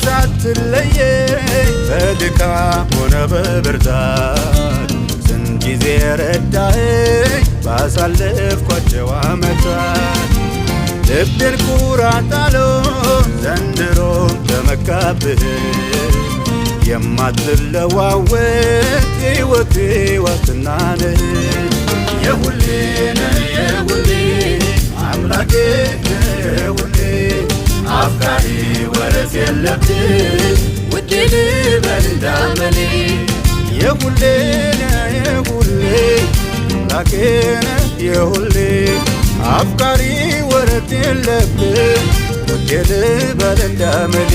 ሳትለየኝ በድካም ሆነ በብርታት ስንት ጊዜ ረዳኸኝ ባሳለፍኳቸው ዓመታት ልቤን ኩራት አለው ዘንድሮም ተመካብህ የማትለዋወጥ ሕይወቴ ዋስትና ነህ የሁሌ ነህ የሁሌ አምላኬ የሁሌ አፍቃሪ ወረት የለብህ ውዴ ልበል እንዳመሌ የሁሌ ነህ የሁሌ አምላኬ ነህ የሁሌ አፍቃሪ ወረት የለብህ ውዴ ልበል እንዳመሌ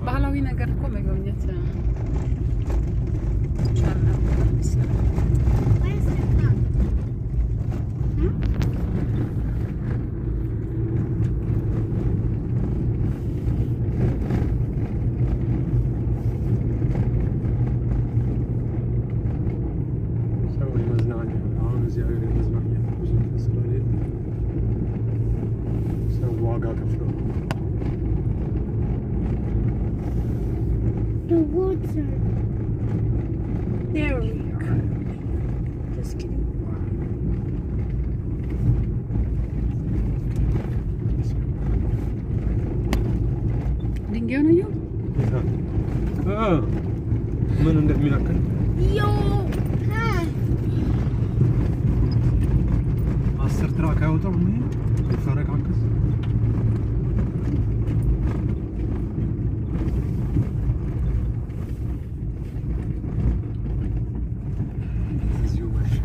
ባህላዊ ነገር እኮ መጎብኘት The water. There we go. Just kidding. ድንጋዩ ነው ያው ምን እንደሚናከል Yo. 10 ትራክ አይወጣም